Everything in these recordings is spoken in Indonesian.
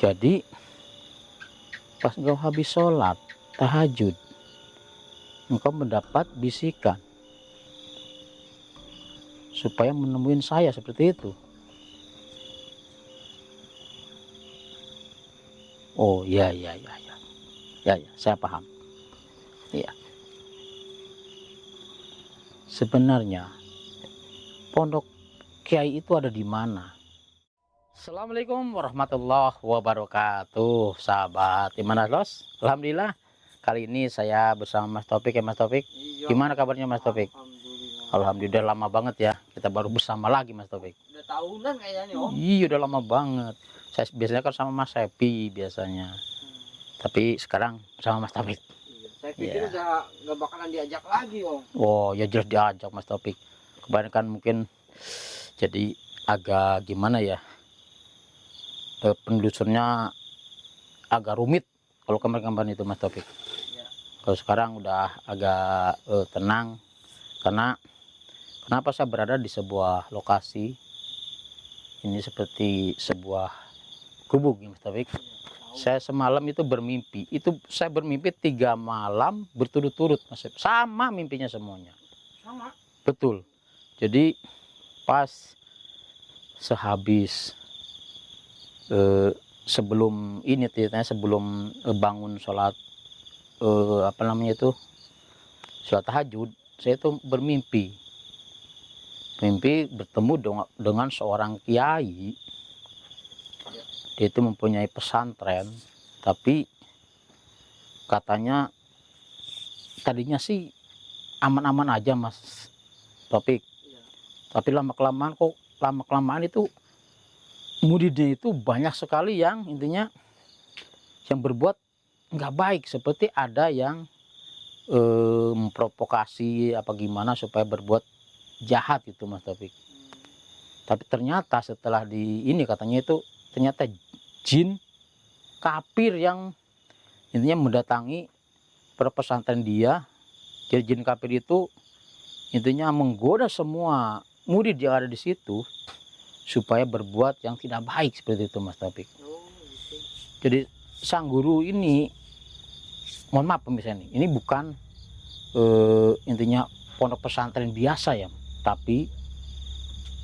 Jadi pas engkau habis sholat tahajud, engkau mendapat bisikan supaya menemuin saya seperti itu. Oh ya, saya paham. Iya. Sebenarnya pondok kiai itu ada di mana? Assalamualaikum warahmatullahi wabarakatuh, sahabat Gimana Los? Alhamdulillah, kali ini saya bersama Mas Taufik. Mas Taufik, gimana kabarnya Mas Taufik? Alhamdulillah, lama banget ya, kita baru bersama lagi Mas Taufik. Udah tahunan kayaknya Om. Iya, udah lama banget. Saya biasanya kan sama Mas Happy biasanya, tapi sekarang bersama Mas Taufik. Iya, saya pikir udah nggak bakalan diajak lagi Om. Oh ya, jelas diajak Mas Taufik. Kebanyakan mungkin jadi agak gimana ya, penelusurnya agak rumit kalau kemarin-kemarin itu Mas Taufik. Ya. Kalau sekarang udah agak tenang, karena kenapa saya berada di sebuah lokasi ini seperti sebuah gubuk Mas Taufik. Ya, Saya semalam itu bermimpi, saya bermimpi 3 malam berturut-turut Mas Taufik. Sama mimpinya semuanya. sama. Betul. Jadi pas sehabis sebelum ini ceritanya, sebelum bangun sholat apa namanya itu, sholat tahajud, saya itu bermimpi bertemu dengan seorang kiai. Dia itu mempunyai pesantren, tapi katanya tadinya sih aman-aman aja Mas Topik. Ya. Tapi lama kelamaan itu muridnya itu banyak sekali yang intinya yang berbuat nggak baik, seperti ada yang memprovokasi apa gimana supaya berbuat jahat itu Mas Taufik. Tapi ternyata setelah di ini katanya itu ternyata jin kafir yang intinya mendatangi pesantren dia. Jadi jin kafir itu intinya menggoda semua murid yang ada di situ supaya berbuat yang tidak baik seperti itu Mas Taufik. Oh, gitu. Jadi sang guru ini, mohon maaf pemirsa, ini bukan intinya pondok pesantren biasa ya, tapi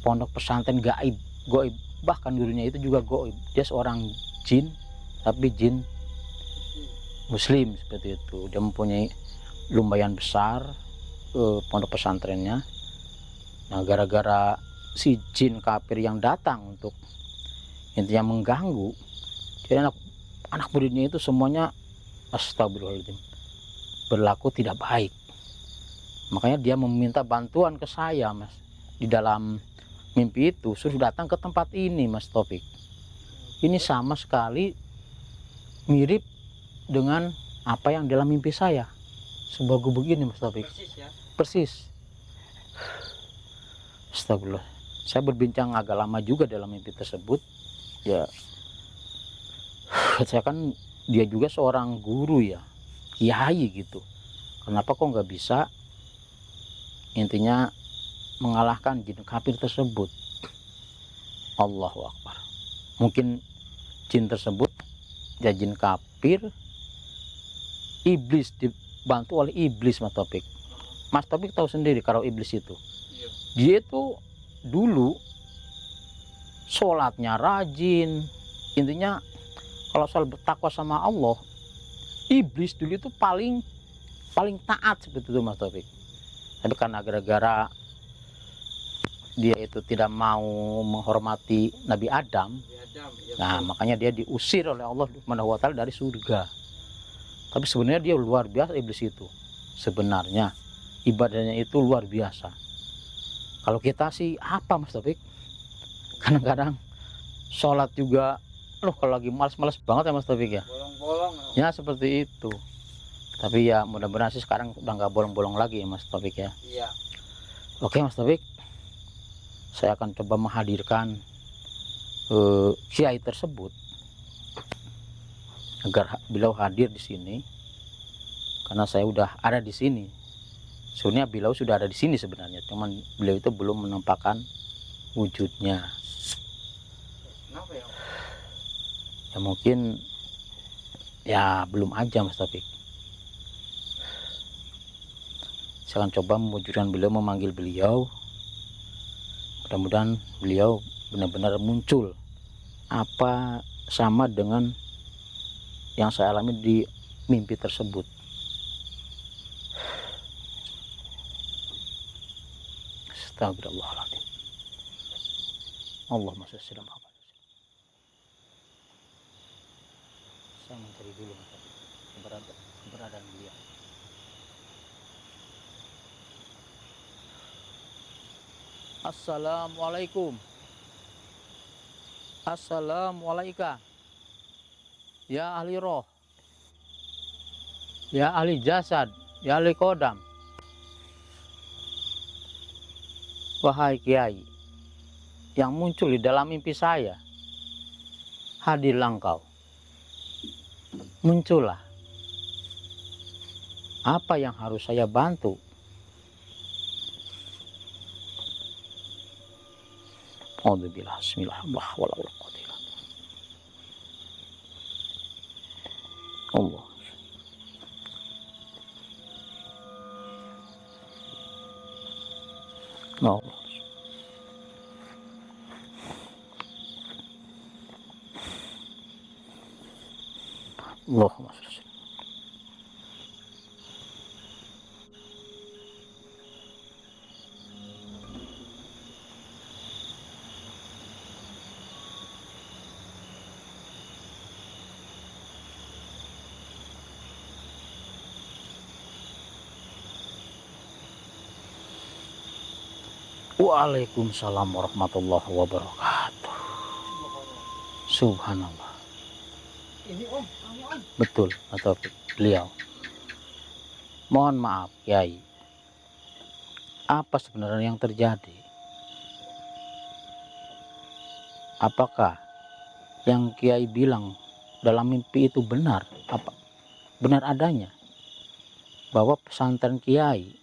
pondok pesantren goib, bahkan gurunya itu juga goib. Dia seorang jin, tapi jin muslim seperti itu. Dia mempunyai lumayan besar pondok pesantrennya. Nah, gara-gara si jin kafir yang datang untuk intinya mengganggu, jadi anak muridnya itu semuanya astagfirullahaladzim berlaku tidak baik. Makanya dia meminta bantuan ke saya Mas. Di dalam mimpi itu suruh datang ke tempat ini Mas Taufik. Ini sama sekali mirip dengan apa yang dalam mimpi saya, sebuah gubuk ini Mas Taufik. Persis ya. Persis. Astagfirullah. Saya berbincang agak lama juga dalam mimpi tersebut. Ya, saya kan dia juga seorang guru ya, kiai gitu. Kenapa kok nggak bisa intinya mengalahkan jin kafir tersebut? Allahu Akbar. Mungkin jin tersebut ya jin kafir, iblis, dibantu oleh iblis Mas Taufik. Mas Taufik tahu sendiri kalau iblis itu, Iya. dia itu dulu sholatnya rajin. Intinya kalau soal bertakwa sama Allah, iblis dulu itu paling taat seperti itu Mas Taufik. Tapi karena gara-gara dia itu tidak mau menghormati Nabi Adam, Ya, nah makanya dia diusir oleh Allah Subhanahu wa Ta'ala dari surga. Tapi sebenarnya dia luar biasa iblis itu. Sebenarnya ibadahnya itu luar biasa. Kalau kita sih apa Mas Taufik? Kadang-kadang sholat juga, kalau lagi malas-malas banget ya Mas Taufik ya. bolong-bolong. Ya seperti itu. Tapi ya mudah-mudahan sih sekarang udah nggak bolong-bolong lagi ya Mas Taufik ya. Iya. Oke Mas Taufik, saya akan coba menghadirkan kiai tersebut agar beliau hadir di sini, karena saya udah ada di sini. Sebenarnya beliau sudah ada di sini sebenarnya, cuman beliau itu belum menampakkan wujudnya. Kenapa ya? Ya mungkin ya belum aja Mas Taufik. Saya akan coba memujudkan beliau, memanggil beliau. Mudah-mudahan beliau benar-benar muncul apa sama dengan yang saya alami di mimpi tersebut. Astagfirullahaladzim. Allahumma shalli ala Muhammad. Saya mencari dulu keberadaan beliau. Assalamualaikum. Assalamualaikum. Ya ahli roh, ya ahli jasad, ya ahli kodam. Wahai kiai yang muncul di dalam mimpi saya, hadirlah engkau. Muncullah. Apa yang harus saya bantu? Alhamdulillah, bismillahirrahmanirrahim. Allah. Allah. Allahumma shalli. Waalaikumsalam warahmatullahi wabarakatuh. Subhanallah. Ini Om, Om. Betul atau beliau. Mohon maaf Kiai. Apa sebenarnya yang terjadi? Apakah yang Kiai bilang dalam mimpi itu benar? Apa benar adanya? Bahwa pesantren Kiai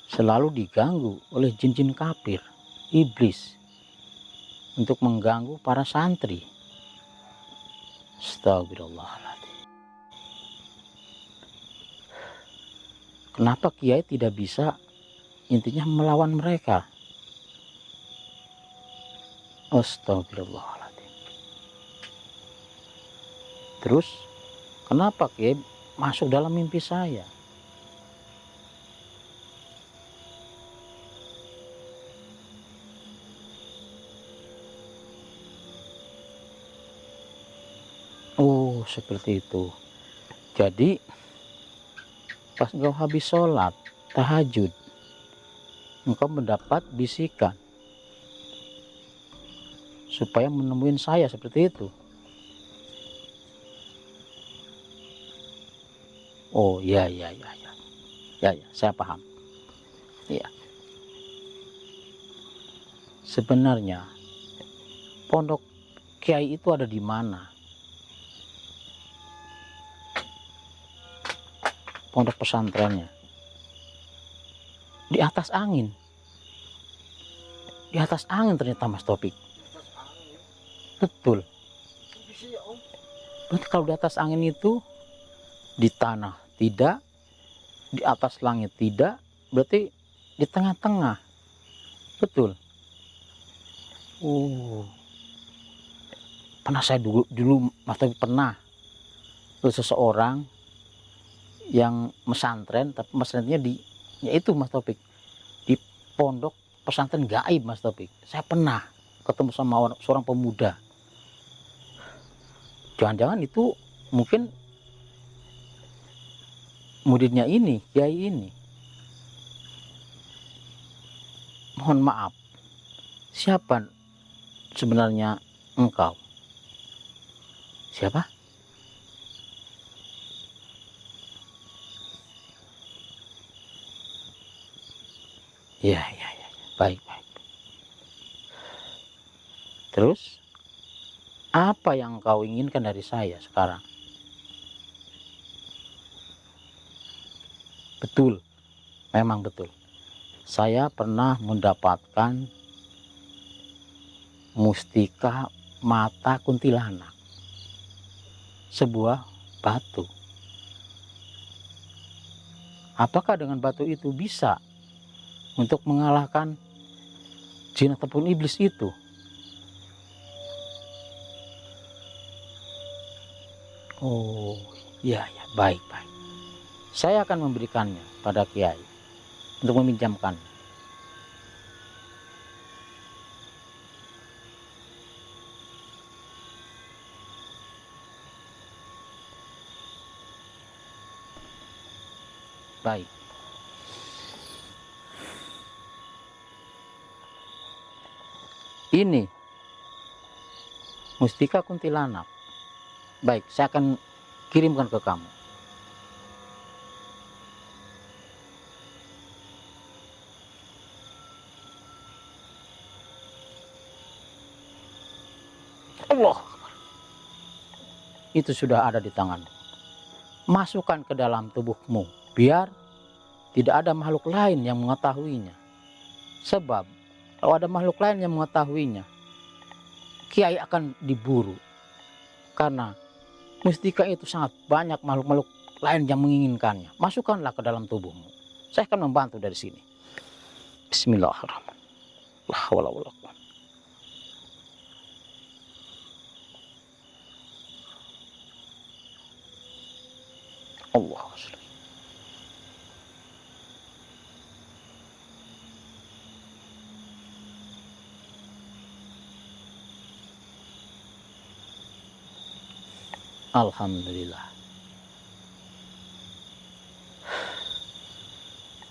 selalu diganggu oleh jin-jin kafir, iblis, untuk mengganggu para santri. Astagfirullahaladzim. Kenapa Kiai tidak bisa intinya melawan mereka? Astagfirullahaladzim. Terus kenapa Kiai masuk dalam mimpi saya? Oh, seperti itu. Jadi pas engkau habis sholat tahajud, engkau mendapat bisikan supaya menemuin saya seperti itu. Oh ya, saya paham. Ya, sebenarnya pondok Kiai itu ada di mana? Pondok pesantrennya di atas angin. Di atas angin ternyata Mas Taufik. Atas angin. Betul. Bisa ya Om. Berarti kalau di atas angin itu di tanah tidak, di atas langit tidak, berarti di tengah-tengah. Betul. Pernah saya dulu Mas Taufik pernah seseorang yang mesantren, tapi mesantrennya yaitu Mas Taufik di pondok pesantren gaib Mas Taufik. Saya pernah ketemu sama seorang pemuda. Jangan-jangan itu mungkin muridnya ini, kiai ini. Mohon maaf, siapa sebenarnya engkau? Siapa? Ya. Baik. Terus, apa yang kau inginkan dari saya sekarang? Betul, memang betul. Saya pernah mendapatkan mustika mata kuntilanak, sebuah batu. Apakah dengan batu itu bisa untuk mengalahkan jin ataupun iblis itu? Oh, iya ya, baik baik. Saya akan memberikannya pada Kiai untuk meminjamkannya. Baik. Ini mustika kuntilanak. Baik, saya akan kirimkan ke kamu. Allah. Itu sudah ada di tanganmu. Masukkan ke dalam tubuhmu, biar tidak ada makhluk lain yang mengetahuinya. Sebab kalau ada makhluk lain yang mengetahuinya, Kiai akan diburu. Karena mustika itu sangat banyak makhluk-makhluk lain yang menginginkannya. Masukkanlah ke dalam tubuhmu. Saya akan membantu dari sini. Bismillahirrahmanirrahim. La haula wala quwwata. Allah. Alhamdulillah.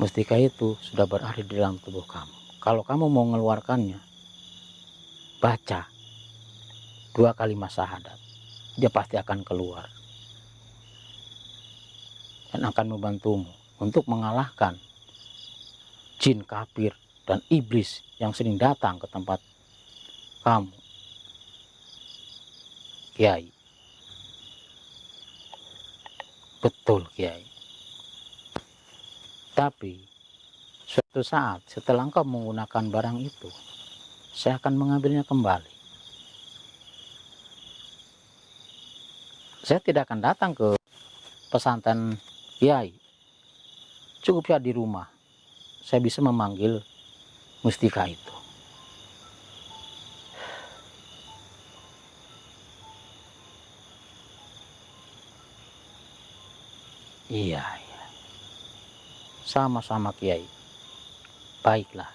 Mustika itu sudah berada di dalam tubuh kamu. Kalau kamu mau mengeluarkannya, baca 2 kalimat syahadat. Dia pasti akan keluar. Dan akan membantumu untuk mengalahkan jin kafir dan iblis yang sering datang ke tempat kamu, Kiai. Betul, Kiai. Tapi suatu saat setelah engkau menggunakan barang itu, saya akan mengambilnya kembali. Saya tidak akan datang ke pesantren Kiai. Cukup ya di rumah. Saya bisa memanggil mustika itu. Iya, iya. Sama-sama Kiai. Baiklah.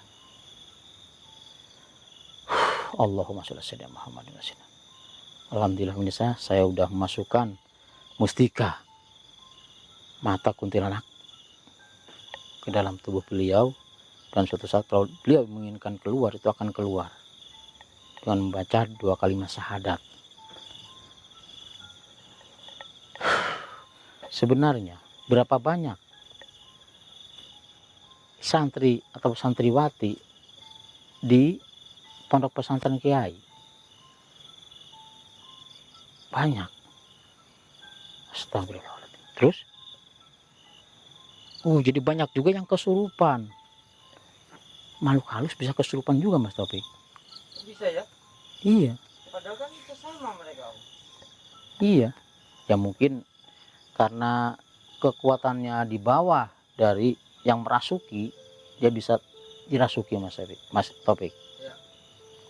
Allahumma sholli ala sayyidina Muhammadin wa sallim. Alhamdulillah saya sudah memasukkan mustika mata kuntilanak ke dalam tubuh beliau, dan suatu saat kalau beliau menginginkan keluar, itu akan keluar dengan membaca 2 kalimat syahadat. Sebenarnya berapa banyak santri atau santriwati di pondok pesantren Kiai? Banyak. Astagfirullahaladzim. Terus jadi banyak juga yang kesurupan. Makhluk halus bisa kesurupan juga, Mas Taufik. Bisa ya? Iya. Padahal kan itu sama mereka, Om. Iya. Ya mungkin karena kekuatannya di bawah dari yang merasuki, dia bisa dirasuki, Mas Taufik. Ya.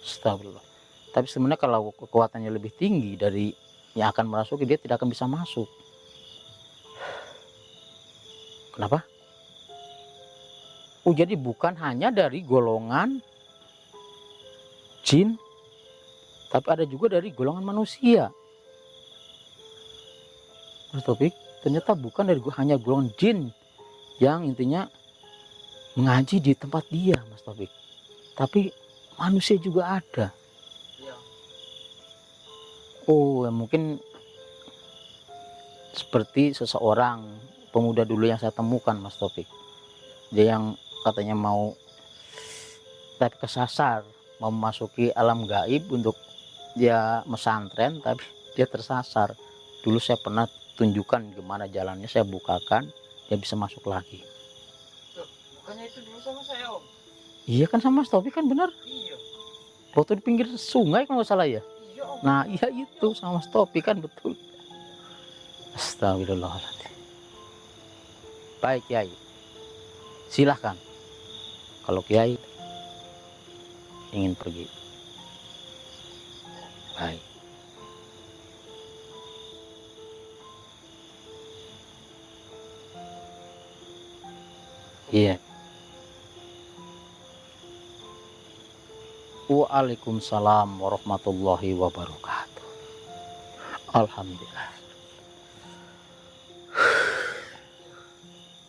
Astagfirullah. Tapi sebenarnya kalau kekuatannya lebih tinggi dari yang akan merasuki, dia tidak akan bisa masuk. Kenapa? Jadi bukan hanya dari golongan jin, tapi ada juga dari golongan manusia. Mas Taufik, ternyata bukan dari hanya golongan jin yang intinya mengaji di tempat dia, Mas Taufik. Tapi manusia juga ada. Ya. Mungkin seperti seseorang pemuda dulu yang saya temukan, Mas Taufik. Dia yang katanya mau tapi kesasar, mau memasuki alam gaib untuk dia mesantren, tapi dia tersasar. Dulu saya pernah tunjukkan gimana jalannya, saya bukakan, dia bisa masuk lagi. Tuh, bukannya itu dulu sama saya, Om? Iya kan, sama Mas Taufik kan, benar. Iya. Waktu di pinggir sungai kalau nggak salah ya. Iya, ya Om. Nah iya itu sama Mas Topik kan betul. Astagfirullahaladzim. Baik Kiai, silahkan kalau Kiai ingin pergi. Baik. Iya. Waalaikumsalam warahmatullahi wabarakatuh. Alhamdulillah.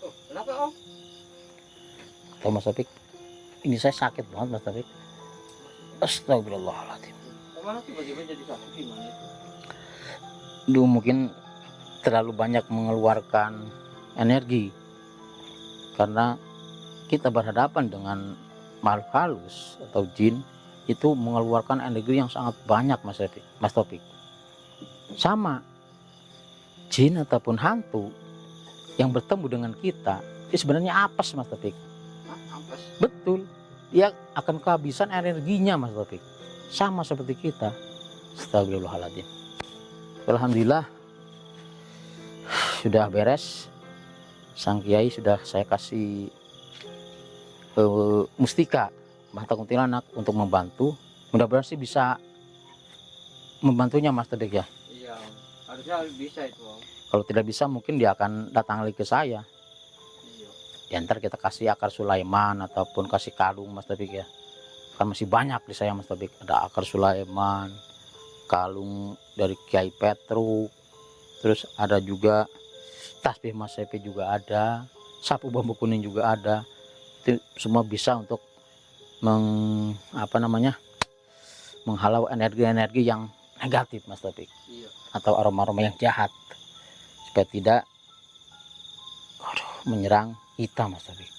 Oh, kenapa Om? Tahu Mas Topik, ini saya sakit banget Mas Topik. Astagfirullahaladzim. Kemana tiba-tiba jadi sakit gimana itu? Duh, mungkin terlalu banyak mengeluarkan energi karena kita berhadapan dengan makhluk halus atau jin, itu mengeluarkan energi yang sangat banyak Mas Topik. Sama jin ataupun hantu yang bertemu dengan kita itu sebenarnya apes Mas Topik. Hah, ampas? Betul, dia akan kehabisan energinya Mas Topik, sama seperti kita. Astagfirullahaladzim. Alhamdulillah sudah beres. Sang Kiai sudah saya kasih mustika Bata Kuntilanak untuk membantu. Mudah-mudahan sih bisa membantunya Mas Topik ya. Iya Om. Harusnya bisa itu Om. Kalau tidak bisa mungkin dia akan datang lagi ke saya. Iya. Ya, ntar kita kasih akar Sulaiman ataupun kasih kalung Mas Topik ya. Kan masih banyak di saya Mas Topik. Ada akar Sulaiman, kalung dari Kiai Petruk, terus ada juga tasbih Mas Sepi juga ada, sapu bambu kuning juga ada. Itu semua bisa untuk menghalau energi-energi yang negatif Mas Topik, Iya. atau aroma-aroma yang jahat, supaya tidak menyerang kita Mas Topik,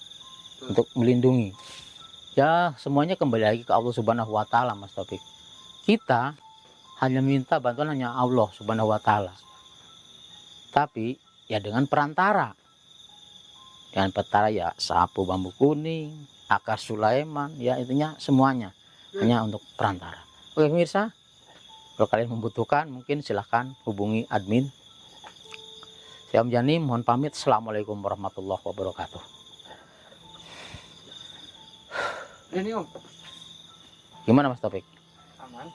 untuk melindungi. Ya semuanya kembali lagi ke Allah Subhanahu wa Ta'ala Mas Topik. Kita hanya minta bantuan hanya Allah Subhanahu wa Ta'ala, tapi ya dengan perantara. Dengan perantara ya sapu bambu kuning, akar Sulaiman, ya intinya semuanya hanya untuk perantara. Oke pemirsa, kalau kalian membutuhkan mungkin silahkan hubungi admin. Saya Om Jani mohon pamit. Assalamualaikum warahmatullahi wabarakatuh. Ini Om. Gimana Mas Taufik? Aman.